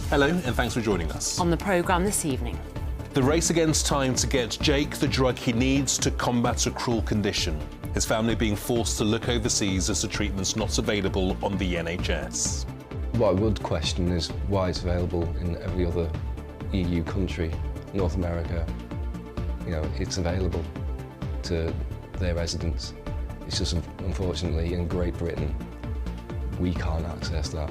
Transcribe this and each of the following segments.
Hello, and thanks for joining us. On the programme this evening. The race against time to get Jake the drug he needs to combat a cruel condition. His family being forced to look overseas as the treatment's not available on the NHS. What I would question is why it's available in every other EU country, North America. You know, it's available to their residents. It's just, unfortunately, in Great Britain, we can't access that.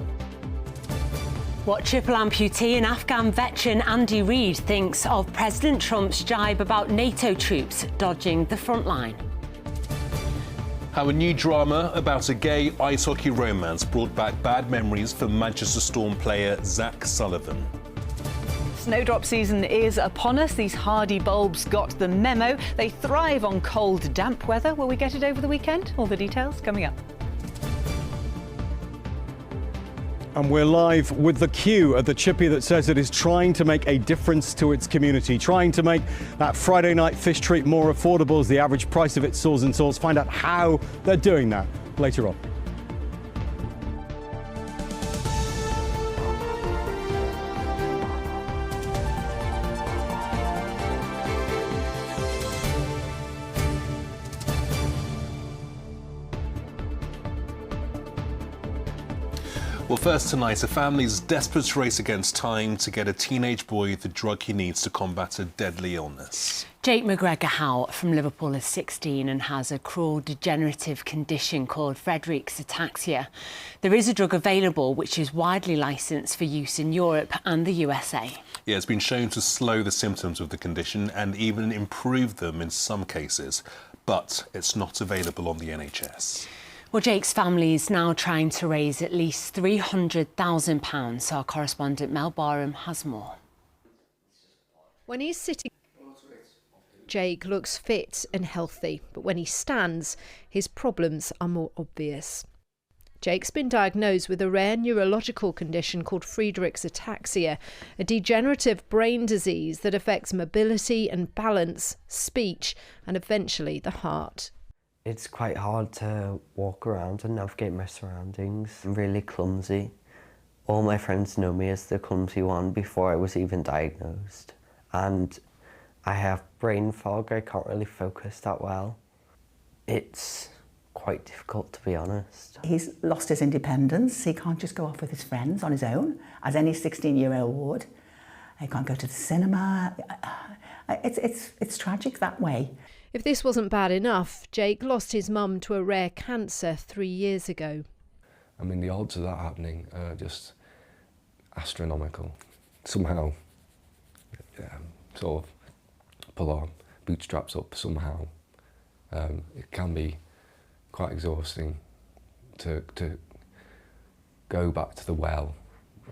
What triple amputee and Afghan veteran Andy Reid thinks of President Trump's jibe about NATO troops dodging the front line. How a new drama about a gay ice hockey romance brought back bad memories for Manchester Storm player Zach Sullivan. Snowdrop season is upon us. These hardy bulbs got the memo. They thrive on cold, damp weather. Will we get it over the weekend? All the details coming up. And we're live with the queue at the chippy that says it is trying to make a difference to its community, trying to make that Friday night fish treat more affordable as the average price of it soars and soars. Find out how they're doing that later on. Well, first tonight, a family's desperate race against time to get a teenage boy the drug he needs to combat a deadly illness. Jake McGregor Howe from Liverpool is 16 and has a cruel degenerative condition called Friedreich's ataxia. There is a drug available which is widely licensed for use in Europe and the USA. Yeah, it's been shown to slow the symptoms of the condition and even improve them in some cases, but it's not available on the NHS. Well, Jake's family is now trying to raise at least £300,000, so our correspondent Mel Barham has more. When he's sitting, Jake looks fit and healthy, but when he stands, his problems are more obvious. Jake's been diagnosed with a rare neurological condition called Friedreich's ataxia, a degenerative brain disease that affects mobility and balance, speech, and eventually the heart. It's quite hard to walk around and navigate my surroundings. I'm really clumsy. All my friends know me as the clumsy one before I was even diagnosed. And I have brain fog, I can't really focus that well. It's quite difficult, to be honest. He's lost his independence. He can't just go off with his friends on his own, as any 16-year-old would. He can't go to the cinema. It's tragic that way. If this wasn't bad enough, Jake lost his mum to a rare cancer 3 years ago. I mean, the odds of that happening are just astronomical. Somehow, sort of pull our bootstraps up somehow. It can be quite exhausting to go back to the well,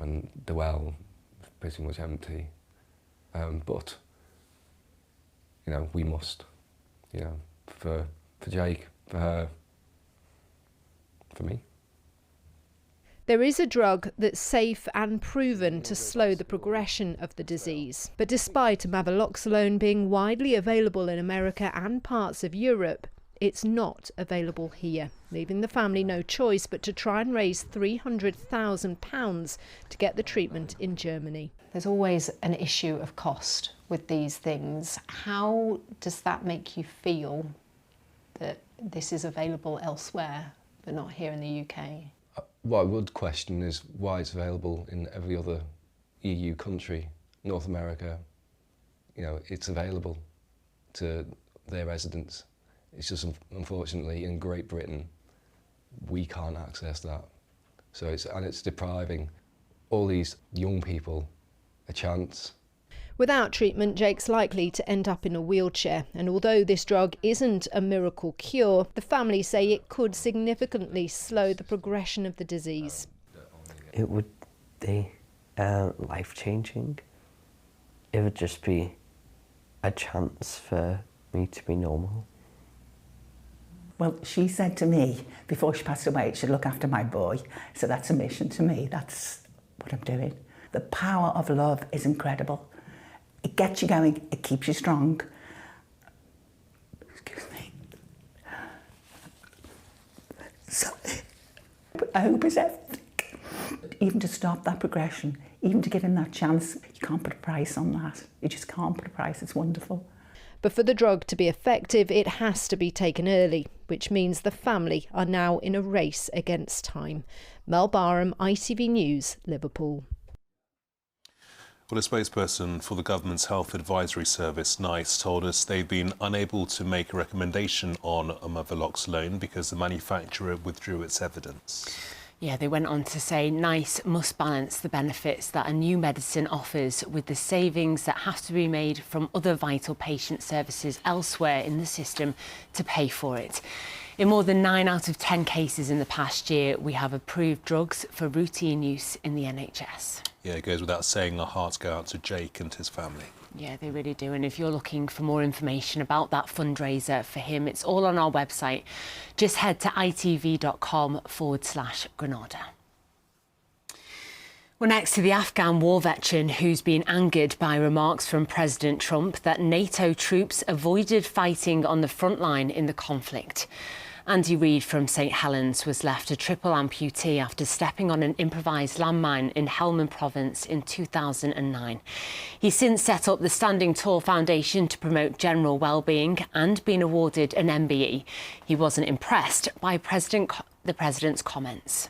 and the well is pretty much empty. But, you know, we must. You know, for Jake, for her, for me. There is a drug that's safe and proven to slow the progression of the disease. But despite mavaloxolone being widely available in America and parts of Europe, it's not available here, leaving the family no choice but to try and raise £300,000 to get the treatment in Germany. There's always an issue of cost with these things. How does that make you feel that this is available elsewhere but not here in the UK? What I would question is why it's available in every other EU country, North America. You know, it's available to their residents. It's just, unfortunately, in Great Britain, we can't access that. So it's depriving all these young people a chance. Without treatment, Jake's likely to end up in a wheelchair, and although this drug isn't a miracle cure, the family say it could significantly slow the progression of the disease. It would be life-changing. It would just be a chance for me to be normal. Well, she said to me before she passed away, she'd look after my boy. So that's a mission to me. That's what I'm doing. The power of love is incredible. It gets you going, it keeps you strong. Excuse me. So, I hope it's everything. Even to stop that progression, even to give him that chance, you can't put a price on that. You just can't put a price. It's wonderful. But for the drug to be effective, it has to be taken early, which means the family are now in a race against time. Mel Barham, ITV News, Liverpool. Well, a spokesperson for the government's health advisory service, NICE, told us they've been unable to make a recommendation on Amavaloxolone because the manufacturer withdrew its evidence. Yeah, they went on to say NICE must balance the benefits that a new medicine offers with the savings that have to be made from other vital patient services elsewhere in the system to pay for it. In more than 9 out of 10 cases in the past year, we have approved drugs for routine use in the NHS. Yeah, it goes without saying our hearts go out to Jake and his family. Yeah, they really do. And if you're looking for more information about that fundraiser for him, it's all on our website. Just head to itv.com/Granada. Well, next to the Afghan war veteran who's been angered by remarks from President Trump that NATO troops avoided fighting on the front line in the conflict. Andy Reid from St Helens was left a triple amputee after stepping on an improvised landmine in Helmand Province in 2009. He's since set up the Standing Tall Foundation to promote general well-being and been awarded an MBE. He wasn't impressed by the President's comments.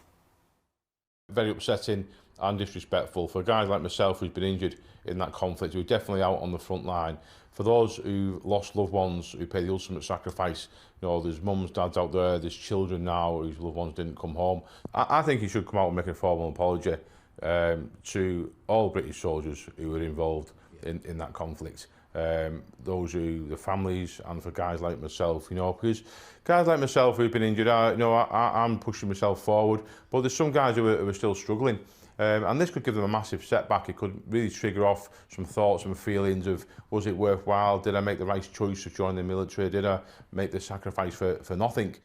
Very upsetting and disrespectful for guys like myself who's been injured in that conflict, who are definitely out on the front line. For those who lost loved ones, who pay the ultimate sacrifice, you know, there's mums, dads out there, there's children now whose loved ones didn't come home. I think he should come out and make a formal apology to all British soldiers who were involved in that conflict. Those who, the families, and for guys like myself, you know, because guys like myself who've been injured, I'm pushing myself forward, but there's some guys who are still struggling. And this could give them a massive setback. It could really trigger off some thoughts and feelings of, was it worthwhile? Did I make the right choice to join the military? Did I make the sacrifice for nothing?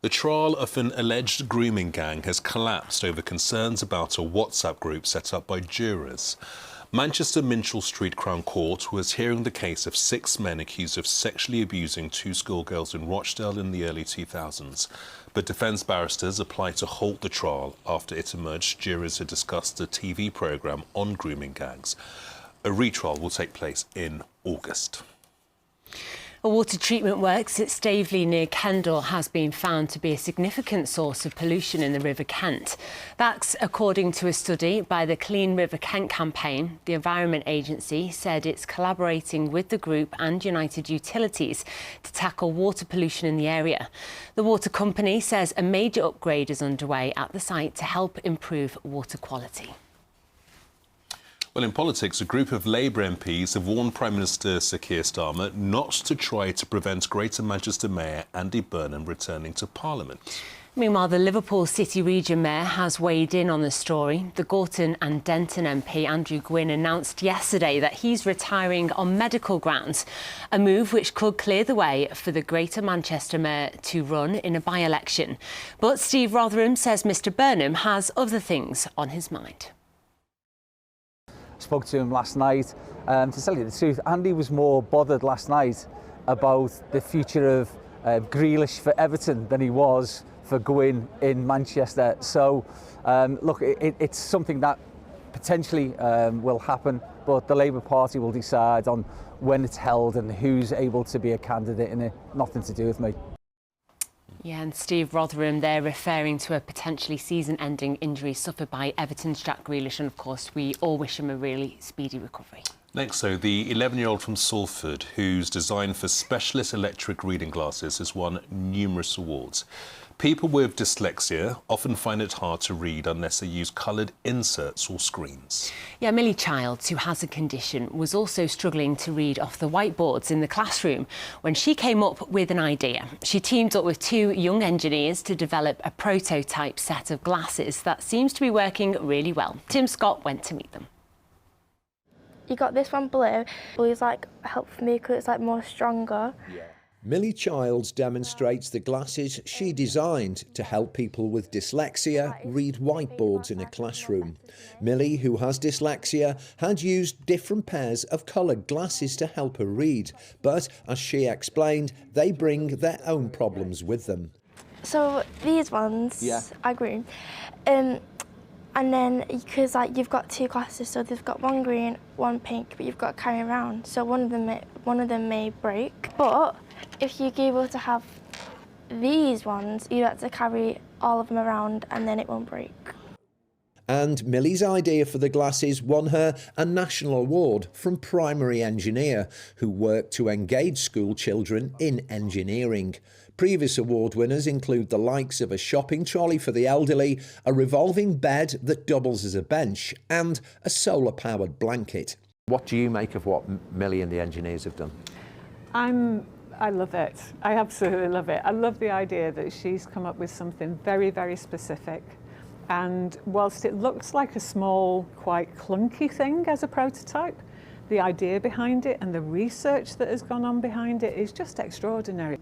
The trial of an alleged grooming gang has collapsed over concerns about a WhatsApp group set up by jurors. Manchester Minchell Street Crown Court was hearing the case of 6 men accused of sexually abusing 2 schoolgirls in Rochdale in the early 2000s. But defence barristers applied to halt the trial after it emerged jurors had discussed a TV programme on grooming gangs. A retrial will take place in August. A water treatment works at Staveley near Kendal has been found to be a significant source of pollution in the River Kent. That's according to a study by the Clean River Kent campaign. The Environment Agency said it's collaborating with the group and United Utilities to tackle water pollution in the area. The water company says a major upgrade is underway at the site to help improve water quality. Well, in politics, a group of Labour MPs have warned Prime Minister Sir Keir Starmer not to try to prevent Greater Manchester Mayor Andy Burnham returning to Parliament. Meanwhile, the Liverpool City Region Mayor has weighed in on the story. The Gorton and Denton MP, Andrew Gwynn, announced yesterday that he's retiring on medical grounds, a move which could clear the way for the Greater Manchester Mayor to run in a by-election. But Steve Rotherham says Mr Burnham has other things on his mind. Spoke to him last night. To tell you the truth, Andy was more bothered last night about the future of Grealish for Everton than he was for Gwyn in Manchester. So, look, it's something that potentially will happen, but the Labour Party will decide on when it's held and who's able to be a candidate in it. Nothing to do with me. Yeah, and Steve Rotherham there referring to a potentially season-ending injury suffered by Everton's Jack Grealish, and of course we all wish him a really speedy recovery. Next, though, the 11-year-old from Salford, who's designed for specialist electric reading glasses, has won numerous awards. People with dyslexia often find it hard to read unless they use coloured inserts or screens. Yeah, Millie Childs, who has a condition, was also struggling to read off the whiteboards in the classroom when she came up with an idea. She teamed up with 2 young engineers to develop a prototype set of glasses that seems to be working really well. Tim Scott went to meet them. You got this one blue. Blue's helped me because it's more stronger. Yeah. Millie Childs demonstrates the glasses she designed to help people with dyslexia read whiteboards in a classroom. Millie, who has dyslexia, had used different pairs of coloured glasses to help her read, but as she explained, they bring their own problems with them. So these ones, I grew. And then, because like you've got two classes, so they've got one green, one pink, but you've got to carry around. So one of them may break. But if you're able to have these ones, you have to carry all of them around, and then it won't break. And Millie's idea for the glasses won her a national award from Primary Engineer, who worked to engage school children in engineering. Previous award winners include the likes of a shopping trolley for the elderly, a revolving bed that doubles as a bench, and a solar-powered blanket. What do you make of what Millie and the engineers have done? I love it. I absolutely love it. I love the idea that she's come up with something very, very specific. And whilst it looks like a small, quite clunky thing as a prototype, the idea behind it and the research that has gone on behind it is just extraordinary.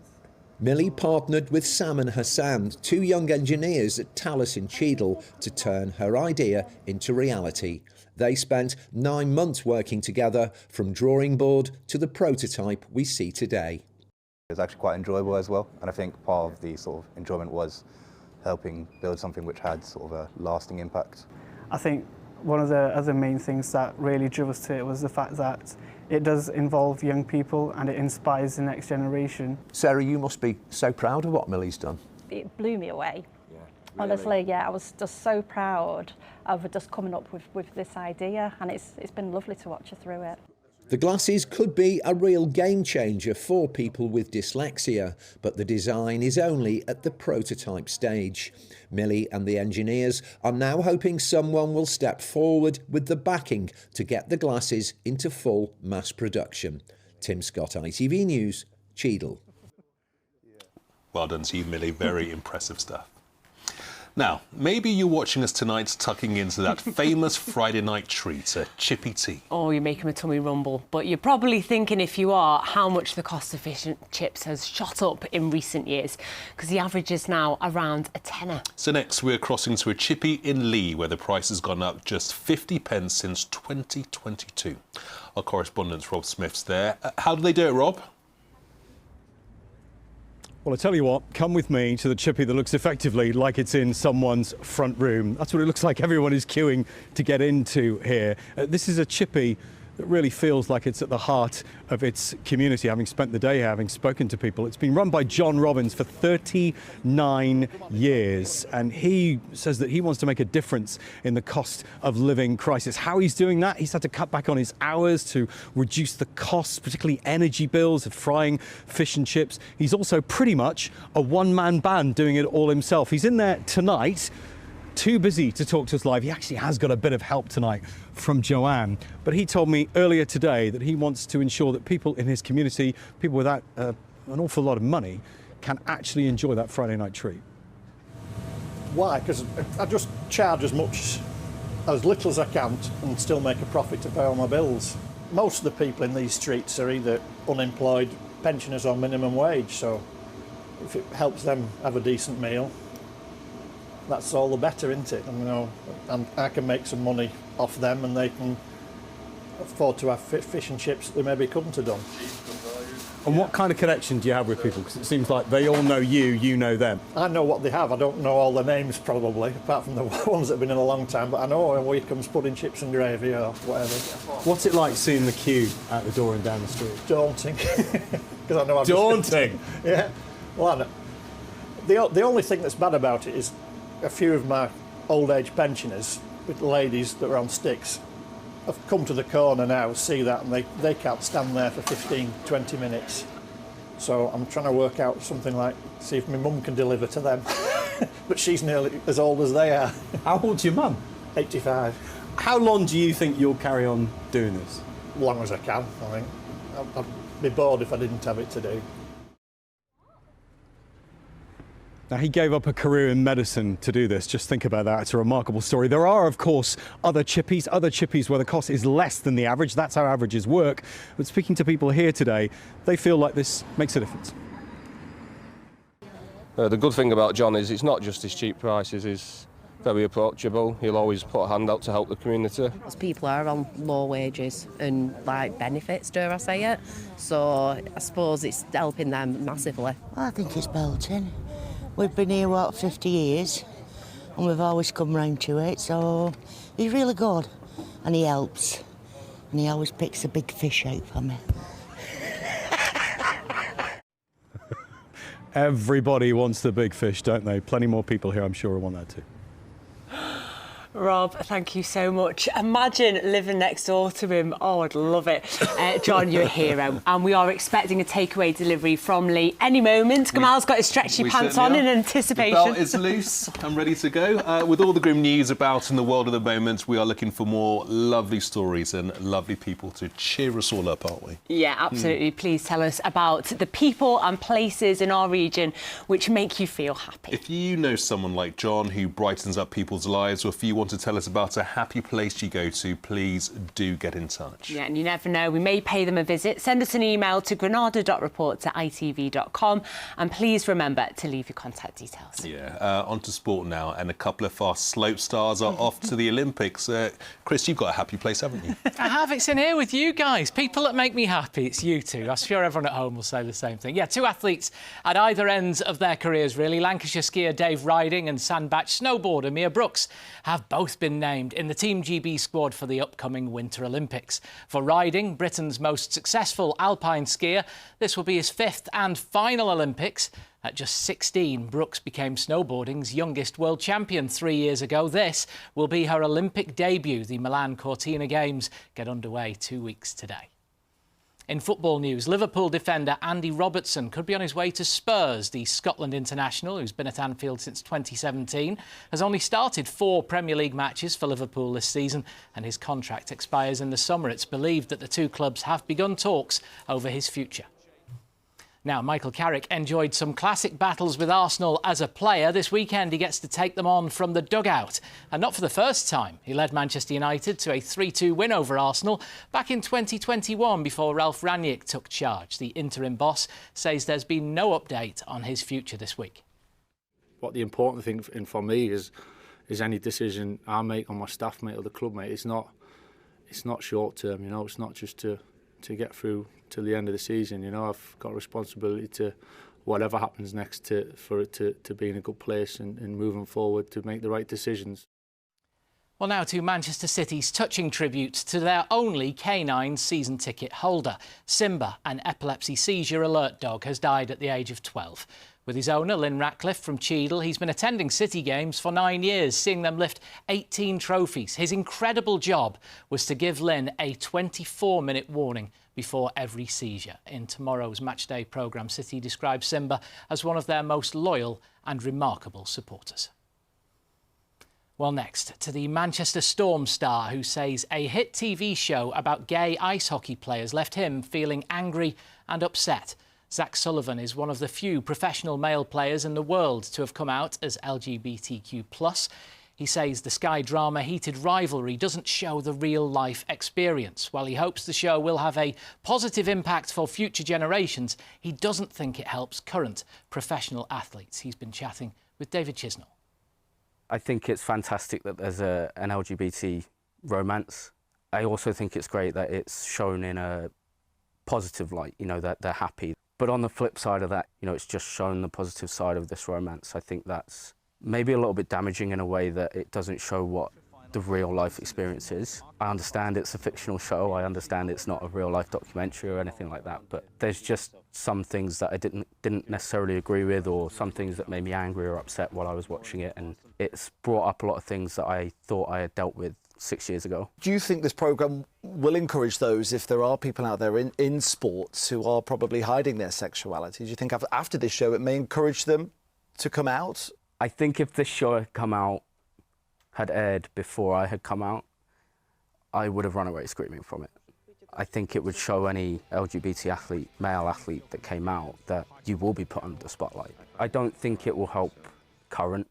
Millie partnered with Sam and Hassan, two young engineers at Tallis in Cheadle, to turn her idea into reality. They spent 9 months working together, from drawing board to the prototype we see today. It was actually quite enjoyable as well, and I think part of the sort of enjoyment was helping build something which had sort of a lasting impact. I think one of the other main things that really drew us to it was the fact that it does involve young people and it inspires the next generation. Sarah, you must be so proud of what Millie's done. It blew me away. Yeah, really? Honestly, yeah, I was just so proud of just coming up with this idea, and it's been lovely to watch her through it. The glasses could be a real game changer for people with dyslexia, but the design is only at the prototype stage. Millie and the engineers are now hoping someone will step forward with the backing to get the glasses into full mass production. Tim Scott, ITV News, Cheadle. Well done to you, Millie. Very impressive stuff. Now, maybe you're watching us tonight tucking into that famous Friday night treat, a chippy tea. Oh, you're making my tummy rumble. But you're probably thinking, if you are, how much the cost-efficient chips has shot up in recent years, because the average is now around a tenner. So next, we're crossing to a chippy in Lee, where the price has gone up just 50p since 2022. Our correspondent, Rob Smith's there. How do they do it, Rob? Well, I tell you what, come with me to the chippy that looks effectively like it's in someone's front room. That's what it looks like. Everyone is queuing to get into here. This is a chippy that really feels like it's at the heart of its community, having spent the day here, having spoken to people. It's been run by John Robbins for 39 years, and he says that he wants to make a difference in the cost of living crisis. How he's doing that, he's had to cut back on his hours to reduce the costs, particularly energy bills of frying fish and chips. He's also pretty much a one-man band doing it all himself. He's in there tonight, too busy to talk to us live. He actually has got a bit of help tonight from Joanne, but he told me earlier today that he wants to ensure that people in his community, people without an awful lot of money, can actually enjoy that Friday night treat. Why? Because I just charge as little as I can and still make a profit to pay all my bills. Most of the people in these streets are either unemployed, pensioners or minimum wage, so if it helps them have a decent meal, that's all the better, isn't it? And, you know, and I can make some money off them, and they can afford to have fish and chips that they maybe couldn't have done. And what kind of connection do you have with people? Because it seems like they all know you, you know them. I know what they have. I don't know all their names probably, apart from the ones that have been in a long time. But I know when here comes pudding, chips and gravy or whatever. What's it like seeing the queue out the door and down the street? Daunting. Because I know I've daunting. Yeah. Well, I know. The only thing that's bad about it is a few of my old age pensioners with ladies that are on sticks have come to the corner now, see that, and they can't stand there for 15-20 minutes. So I'm trying to work out something like, see if my mum can deliver to them. But she's nearly as old as they are. How old's your mum? 85. How long do you think you'll carry on doing this? As long as I can, I think. I'd be bored if I didn't have it to do. Now, he gave up a career in medicine to do this. Just think about that. It's a remarkable story. There are, of course, other chippies where the cost is less than the average. That's how averages work. But speaking to people here today, they feel like this makes a difference. The good thing about John is it's not just his cheap prices, he's very approachable. He'll always put a hand out to help the community. People are on low wages and like benefits, dare I say it. So I suppose it's helping them massively. I think it's belting. We've been here, 50 years, and we've always come round to it, so he's really good, and he helps, and he always picks a big fish out for me. Everybody wants the big fish, don't they? Plenty more people here, I'm sure, will want that too. Rob, thank you so much. Imagine living next door to him. Oh, I'd love it. John, you're a hero. And we are expecting a takeaway delivery from Lee any moment. Gamal's got his stretchy pants on in anticipation. The belt is loose. I'm ready to go. With all the grim news about in the world at the moment, we are looking for more lovely stories and lovely people to cheer us all up, aren't we? Yeah, absolutely. Please tell us about the people and places in our region which make you feel happy. If you know someone like John who brightens up people's lives, or if you want to tell us about a happy place you go to, please do get in touch. Yeah, and you never know, we may pay them a visit. Send us an email to granada.reports@itv.com, and please remember to leave your contact details. Yeah, on to sport now, and a couple of fast slope stars are off to the Olympics. Chris, you've got a happy place, haven't you? I have. It's in here with you guys. People that make me happy, it's you two. I'm sure everyone at home will say the same thing. Yeah, two athletes at either ends of their careers, really. Lancashire skier Dave Riding and sandbach snowboarder Mia Brooks have both been named in the Team GB squad for the upcoming Winter Olympics. For Riding, Britain's most successful alpine skier, this will be his 5th and final Olympics. At just 16, Brooks became snowboarding's youngest world champion 3 years ago. This will be her Olympic debut. The Milan Cortina Games get underway 2 weeks today. In football news, Liverpool defender Andy Robertson could be on his way to Spurs. The Scotland international, who's been at Anfield since 2017, has only started 4 Premier League matches for Liverpool this season, and his contract expires in the summer. It's believed that the two clubs have begun talks over his future. Now, Michael Carrick enjoyed some classic battles with Arsenal as a player. This weekend he gets to take them on from the dugout. And not for the first time. He led Manchester United to a 3-2 win over Arsenal back in 2021 before Ralph Rangnick took charge. The interim boss says there's been no update on his future this week. What the important thing for me is any decision I make on my staff mate or the club mate. It's not short term, you know. It's not just to get through to the end of the season. You know, I've got a responsibility to whatever happens next for it to be in a good place and moving forward to make the right decisions. Well, now to Manchester City's touching tribute to their only canine season ticket holder. Simba, an epilepsy seizure alert dog, has died at the age of 12. With his owner, Lynn Ratcliffe from Cheadle, he's been attending City games for 9 years, seeing them lift 18 trophies. His incredible job was to give Lynn a 24-minute warning before every seizure. In tomorrow's matchday programme, City describes Simba as one of their most loyal and remarkable supporters. Well, next, to the Manchester Storm star who says a hit TV show about gay ice hockey players left him feeling angry and upset. Zach Sullivan is one of the few professional male players in the world to have come out as LGBTQ+. He says the Sky drama Heated Rivalry doesn't show the real-life experience. While he hopes the show will have a positive impact for future generations, he doesn't think it helps current professional athletes. He's been chatting with David Chisnell. I think it's fantastic that there's an LGBT romance. I also think it's great that it's shown in a positive light, you know, that they're happy. But on the flip side of that, you know, it's just shown the positive side of this romance. I think that's maybe a little bit damaging in a way that it doesn't show what the real life experience is. I understand it's a fictional show. I understand it's not a real life documentary or anything like that. But there's just some things that I didn't necessarily agree with, or some things that made me angry or upset while I was watching it. And it's brought up a lot of things that I thought I had dealt with 6 years ago. Do you think this programme will encourage those, if there are people out there in sports who are probably hiding their sexuality? Do you think after this show it may encourage them to come out? I think if this show had aired before I had come out, I would have run away screaming from it. I think it would show any LGBT athlete, male athlete that came out, that you will be put under the spotlight. I don't think it will help current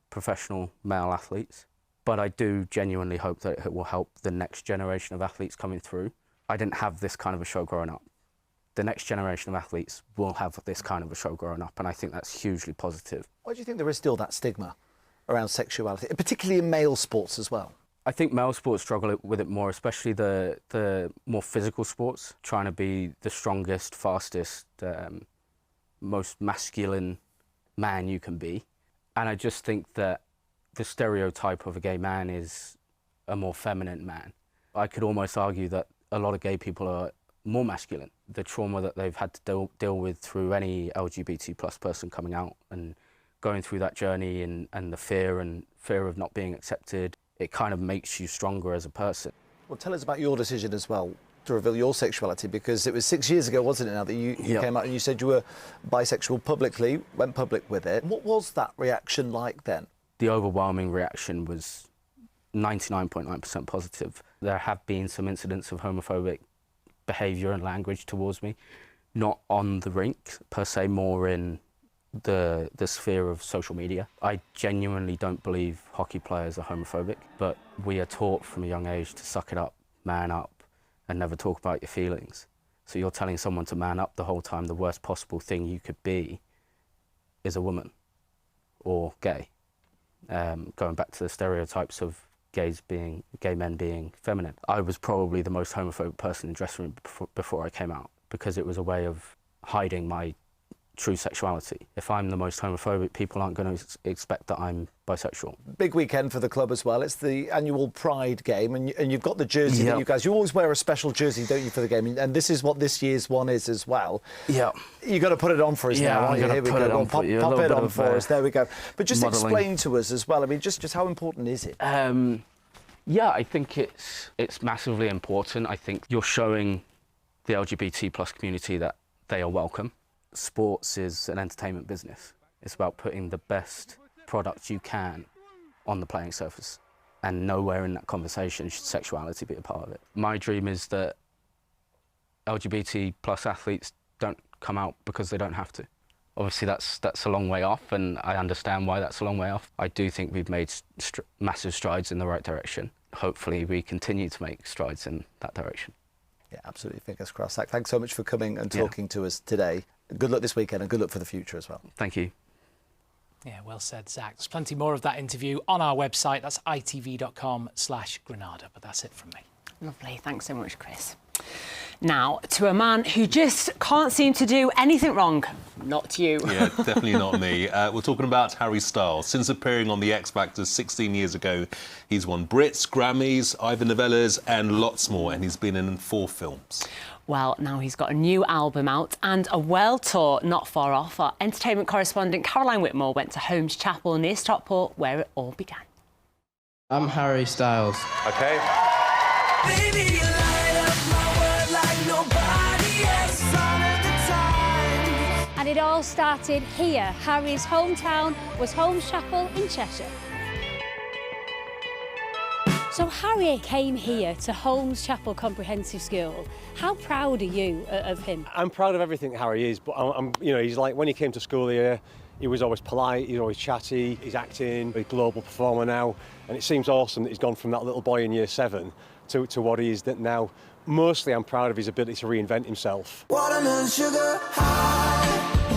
professional male athletes, but I do genuinely hope that it will help the next generation of athletes coming through. I didn't have this kind of a show growing up. The next generation of athletes will have this kind of a show growing up, and I think that's hugely positive. Why do you think there is still that stigma around sexuality, particularly in male sports as well? I think male sports struggle with it more, especially the more physical sports, trying to be the strongest, fastest, most masculine man you can be. And I just think that the stereotype of a gay man is a more feminine man. I could almost argue that a lot of gay people are more masculine. The trauma that they've had to deal with through any LGBT plus person coming out and going through that journey and the fear of not being accepted, it kind of makes you stronger as a person. Well, tell us about your decision as well to reveal your sexuality, because it was 6 years ago, wasn't it, now that you came out and you said you were bisexual publicly, went public with it. What was that reaction like then? The overwhelming reaction was 99.9% positive. There have been some incidents of homophobic behaviour and language towards me, not on the rink per se, more in the sphere of social media. I genuinely don't believe hockey players are homophobic, but we are taught from a young age to suck it up, man up, and never talk about your feelings. So you're telling someone to man up the whole time. The worst possible thing you could be is a woman or gay. Going back to the stereotypes of gay men being feminine. I was probably the most homophobic person in the dressing room before I came out, because it was a way of hiding my true sexuality. If I'm the most homophobic, people aren't going to expect that I'm bisexual. Big weekend for the club as well. It's the annual Pride game, and you've got the jersey that you guys... You always wear a special jersey, don't you, for the game? And this is what this year's one is as well. Yeah. You've got to put it on for us now, aren't you? Here we go. Well, pop it on for us. There we go. But just explain to us as well, I mean, just how important is it? Yeah, I think it's massively important. I think you're showing the LGBT plus community that they are welcome. Sports is an entertainment business. It's about putting the best product you can on the playing surface, and nowhere in that conversation should sexuality be a part of it. My dream is that LGBT plus athletes don't come out because they don't have to. Obviously that's a long way off, and I understand why that's a long way off. I do think we've made massive strides in the right direction. Hopefully we continue to make strides in that direction. Yeah, absolutely. Fingers crossed. Thanks so much for coming and talking to us today. Good luck this weekend and good luck for the future as well. Thank you. Yeah, well said, Zach. There's plenty more of that interview on our website. That's itv.com/Granada. But that's it from me. Lovely. Thanks so much, Chris. Now, to a man who just can't seem to do anything wrong. Not you. Yeah, definitely not me. We're talking about Harry Styles. Since appearing on The X Factor 16 years ago, he's won Brits, Grammys, Ivor Novellas and lots more, and he's been in 4 films. Well, now he's got a new album out and a world tour not far off. Our entertainment correspondent Caroline Whitmore went to Holmes Chapel near Stockport, where it all began. I'm Harry Styles. Okay. Baby, you light up my world like nobody else all of the time. And it all started here. Harry's hometown was Holmes Chapel in Cheshire. So Harry came here to Holmes Chapel Comprehensive School. How proud are you of him? I'm proud of everything Harry is, but he's like, when he came to school here, he was always polite, he's always chatty, he's acting, a global performer now, and it seems awesome that he's gone from that little boy in year 7 to what he is now. Mostly I'm proud of his ability to reinvent himself. Watermelon sugar high.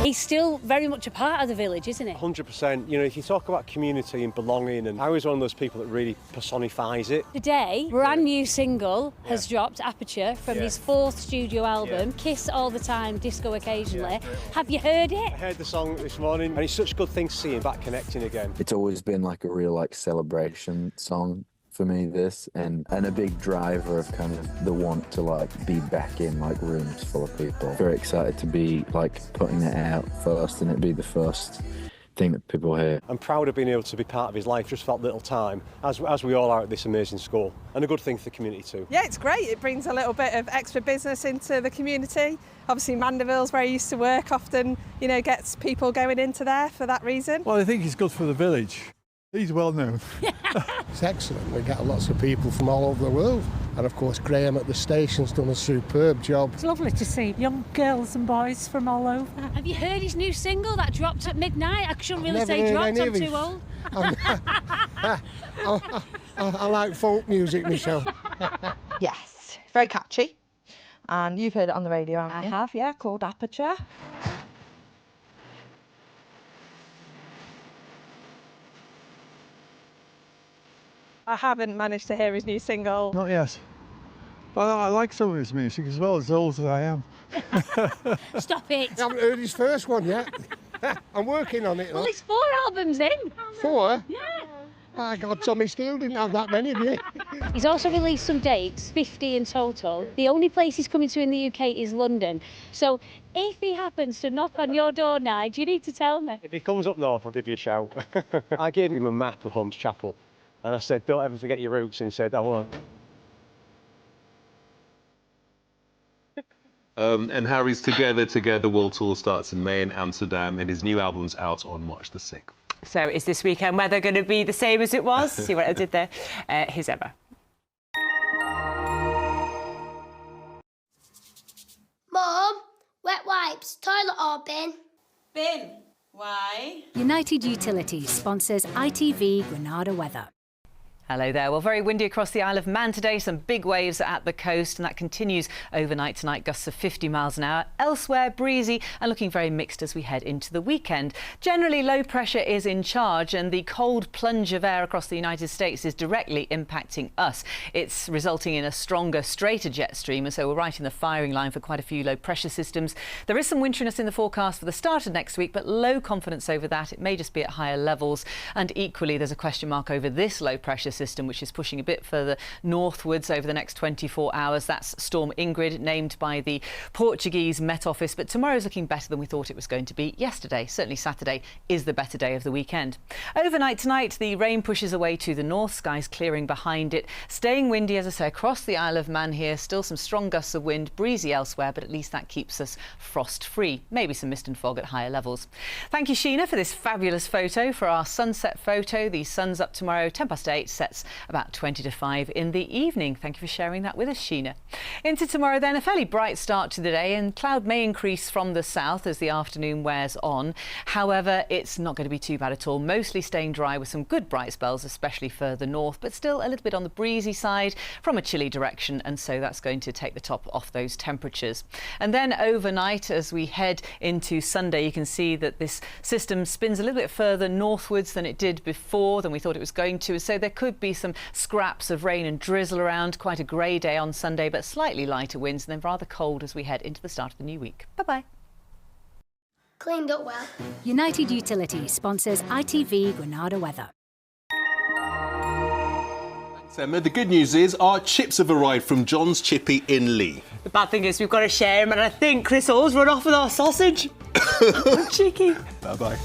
He's still very much a part of the village, isn't he? 100%. You know, if you talk about community and belonging, and Harry's one of those people that really personifies it. Today, brand new single has dropped, Aperture, from his 4th studio album, Kiss All the Time, Disco Occasionally. Have you heard it? I heard the song this morning, and it's such a good thing to see him back connecting again. It's always been like a real celebration song for me, this, and a big driver of kind of the want to be back in rooms full of people. Very excited to be putting it out first and it be the first thing that people hear. I'm proud of being able to be part of his life just for that little time, as we all are at this amazing school, and a good thing for the community too. Yeah, it's great. It brings a little bit of extra business into the community. Obviously Mandeville's where he used to work often, gets people going into there for that reason. Well, I think it's good for the village. He's well known. It's excellent. We get lots of people from all over the world. And of course, Graham at the station's done a superb job. It's lovely to see young girls and boys from all over. Have you heard his new single that dropped at midnight? I shouldn't really say dropped, I'm too old. I like folk music myself. Yes, very catchy. And you've heard it on the radio, haven't you? I have, yeah, called Aperture. I haven't managed to hear his new single. Not yet. But I like some of his music as well, as old as I am. Stop it. I haven't heard his first one yet. I'm working on it. Well, it's 4 albums in. 4? Yeah. My God, Tommy Steele didn't have that many, did he? He's also released some dates, 50 in total. The only place he's coming to in the UK is London. So if he happens to knock on your door, Nige, you need to tell me. If he comes up north, I'll give you a shout. I gave him a map of Holmes Chapel, and I said, don't ever forget your roots, and he said, I won't. And Harry's Together World Tour starts in May in Amsterdam, and his new album's out on March the 6th. So is this weekend weather going to be the same as it was? See what I did there? Here's Emma. Mum, wet wipes, toilet or bin? Bin. Why? United Utilities sponsors ITV Granada weather. Hello there. Well, very windy across the Isle of Man today. Some big waves at the coast, and that continues overnight tonight. Gusts of 50 miles an hour. Elsewhere, breezy and looking very mixed as we head into the weekend. Generally, low pressure is in charge, and the cold plunge of air across the United States is directly impacting us. It's resulting in a stronger, straighter jet stream, and so we're right in the firing line for quite a few low pressure systems. There is some winteriness in the forecast for the start of next week, but low confidence over that. It may just be at higher levels, and equally, there's a question mark over this low pressure system, which is pushing a bit further northwards over the next 24 hours. That's Storm Ingrid, named by the Portuguese Met Office. But tomorrow's looking better than we thought it was going to be yesterday. Certainly Saturday is the better day of the weekend. Overnight tonight, the rain pushes away to the north, skies clearing behind it. Staying windy, as I say, across the Isle of Man here. Still some strong gusts of wind, breezy elsewhere, but at least that keeps us frost-free. Maybe some mist and fog at higher levels. Thank you, Sheena, for this fabulous photo. For our sunset photo, the sun's up tomorrow, 8:10, sets about 20 to 5 in the evening. Thank you for sharing that with us, Sheena. Into tomorrow then, a fairly bright start to the day, and cloud may increase from the south as the afternoon wears on. However, it's not going to be too bad at all. Mostly staying dry with some good bright spells, especially further north, but still a little bit on the breezy side from a chilly direction, and so that's going to take the top off those temperatures. And then overnight, as we head into Sunday, you can see that this system spins a little bit further northwards than it did before, than we thought it was going to. So there could be some scraps of rain and drizzle around. Quite a grey day on Sunday, but slightly lighter winds, and then rather cold as we head into the start of the new week. Bye-bye. Cleaned up well. United Utilities sponsors ITV Granada weather. Thanks, Emma. The good news is our chips have arrived from John's Chippy in Lee. The bad thing is we've got to share them, and I think Chris Hall's run off with our sausage. Cheeky. Bye-bye.